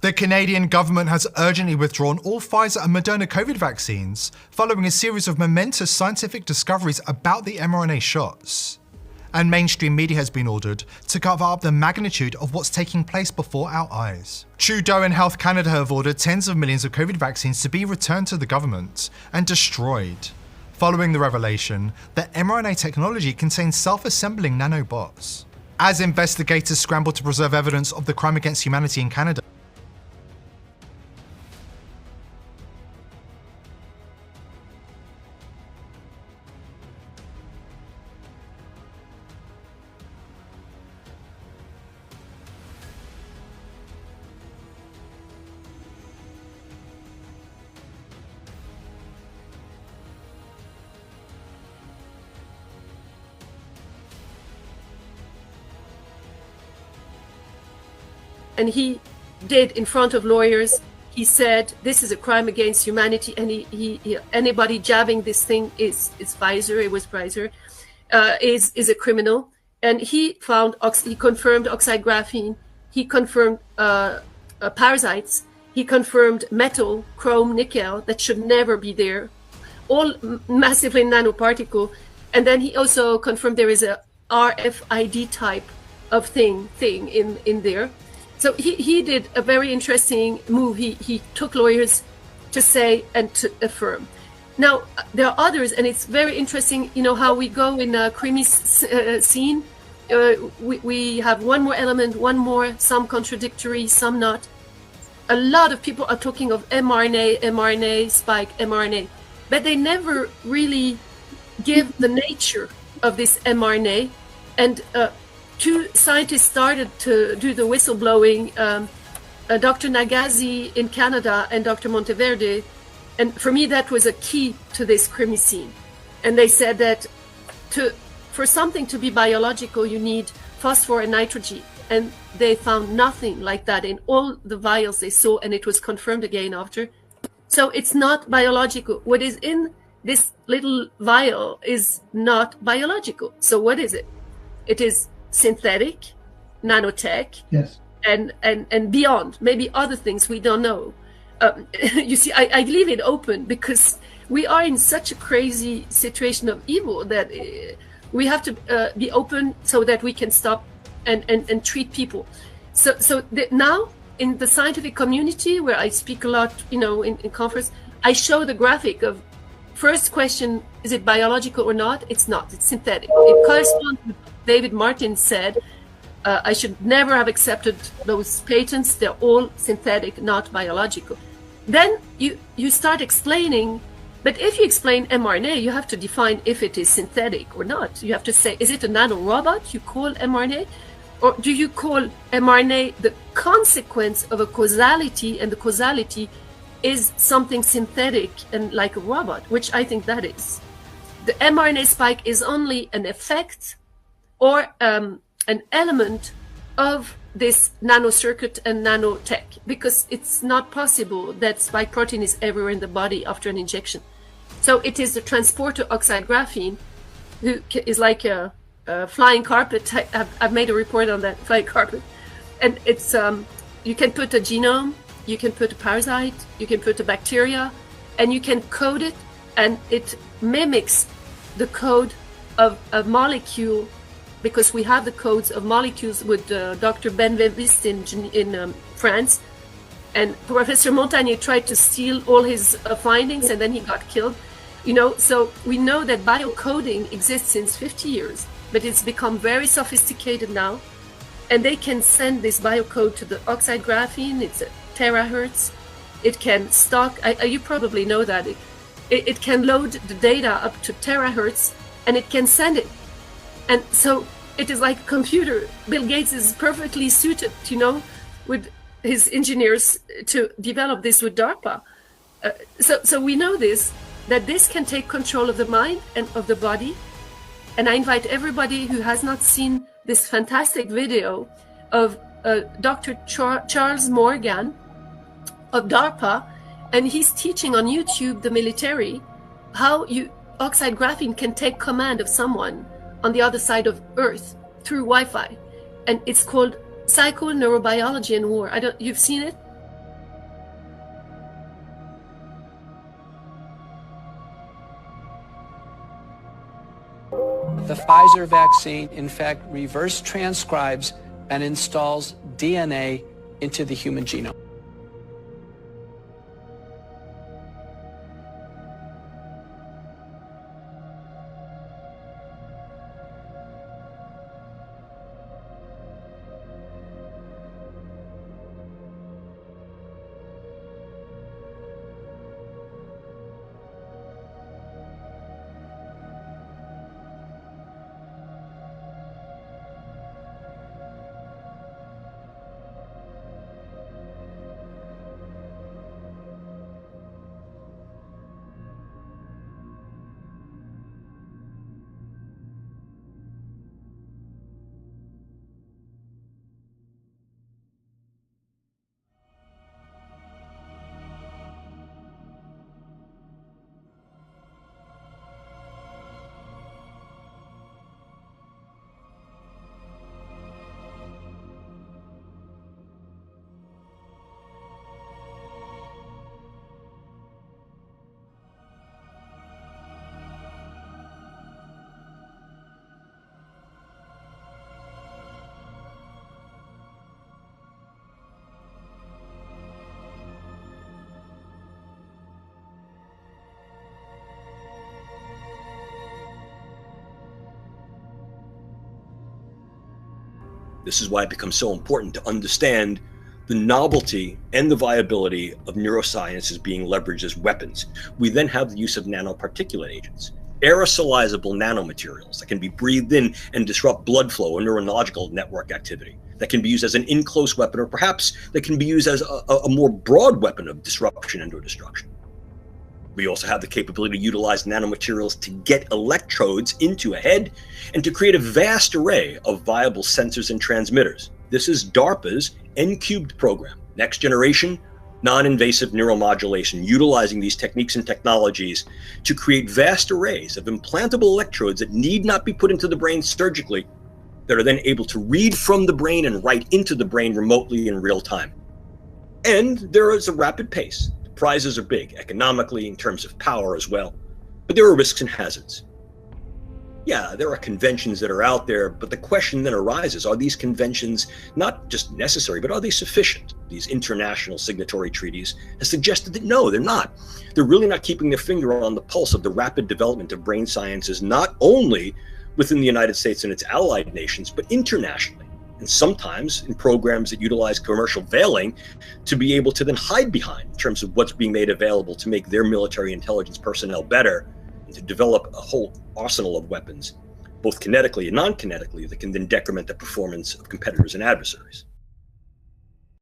The Canadian government has urgently withdrawn all Pfizer and Moderna COVID vaccines, following a series of momentous scientific discoveries about the mRNA shots. And mainstream media has been ordered to cover up the magnitude of what's taking place before our eyes. Trudeau and Health Canada have ordered tens of millions of COVID vaccines to be returned to the government and destroyed, following the revelation that mRNA technology contains self-assembling nanobots. As investigators scramble to preserve evidence of the crime against humanity in Canada, and he did in front of lawyers. He said this is a crime against humanity, and he anybody jabbing this thing is Pfizer. It was Pfizer, is a criminal. And he confirmed oxide graphene. He confirmed parasites. He confirmed metal, chrome, nickel that should never be there, all massively nanoparticle. And then he also confirmed there is a RFID type of thing in there. So he did a very interesting move. He took lawyers to say and to affirm. Now, there are others, and it's very interesting, how we go in a creamy scene. We have one more element, one more, some contradictory, some not. A lot of people are talking of mRNA, spike, mRNA, but they never really give the nature of this mRNA. And two scientists started to do the whistleblowing, Dr. Nagazi in Canada and Dr. Monteverde. And for me, that was a key to this creamy scene. And they said that for something to be biological, you need phosphor and nitrogen. And they found nothing like that in all the vials they saw, and it was confirmed again after. So it's not biological. What is in this little vial is not biological. So what is it? It is synthetic, nanotech, yes, and beyond, maybe other things we don't know. You see, I leave it open because we are in such a crazy situation of evil that we have to be open so that we can stop and treat people. So now in the scientific community, where I speak a lot, in conference, I show the graphic of first question: is it biological or not? It's not. It's synthetic. It corresponds with David Martin said, I should never have accepted those patents. They're all synthetic, not biological. Then you start explaining, but if you explain mRNA, you have to define if it is synthetic or not. You have to say, is it a nanorobot you call mRNA? Or do you call mRNA the consequence of a causality, and the causality is something synthetic and like a robot, which I think that is. The mRNA spike is only an effect or an element of this nanocircuit and nanotech, because it's not possible that spike protein is everywhere in the body after an injection. So it is the transporter oxide graphene, who is like a flying carpet. I've made a report on that flying carpet, and it's you can put a genome, you can put a parasite, you can put a bacteria, and you can code it, and it mimics the code of a molecule, because we have the codes of molecules with Dr. Benveniste in France, and Professor Montagnier tried to steal all his findings, and then he got killed. So we know that biocoding exists since 50 years, but it's become very sophisticated now, and they can send this biocode to the oxide graphene. It's a terahertz. It can stock, you probably know that, it can load the data up to terahertz, and it can send it. And so it is like a computer. Bill Gates is perfectly suited, with his engineers to develop this with DARPA. So we know that this can take control of the mind and of the body. And I invite everybody who has not seen this fantastic video of Dr. Charles Morgan of DARPA, and he's teaching on YouTube the military how oxide graphene can take command of someone on the other side of Earth through Wi-Fi, and it's called Psycho Neurobiology and War. You've seen it? The Pfizer vaccine, in fact, reverse transcribes and installs DNA into the human genome. This is why it becomes so important to understand the novelty and the viability of neuroscience as being leveraged as weapons. We then have the use of nanoparticulate agents, aerosolizable nanomaterials that can be breathed in and disrupt blood flow or neurological network activity, that can be used as an in-close weapon, or perhaps that can be used as a more broad weapon of disruption and or destruction. We also have the capability to utilize nanomaterials to get electrodes into a head and to create a vast array of viable sensors and transmitters. This is DARPA's N-cubed program, next generation non-invasive neuromodulation, utilizing these techniques and technologies to create vast arrays of implantable electrodes that need not be put into the brain surgically, that are then able to read from the brain and write into the brain remotely in real time. And there is a rapid pace. Prizes are big, economically, in terms of power as well. But there are risks and hazards. Yeah, there are conventions that are out there, but the question then arises, are these conventions not just necessary, but are they sufficient? These international signatory treaties have suggested that no, they're not. They're really not keeping their finger on the pulse of the rapid development of brain sciences, not only within the United States and its allied nations, but internationally. And sometimes in programs that utilize commercial veiling to be able to then hide behind in terms of what's being made available to make their military intelligence personnel better, and to develop a whole arsenal of weapons, both kinetically and non-kinetically, that can then decrement the performance of competitors and adversaries.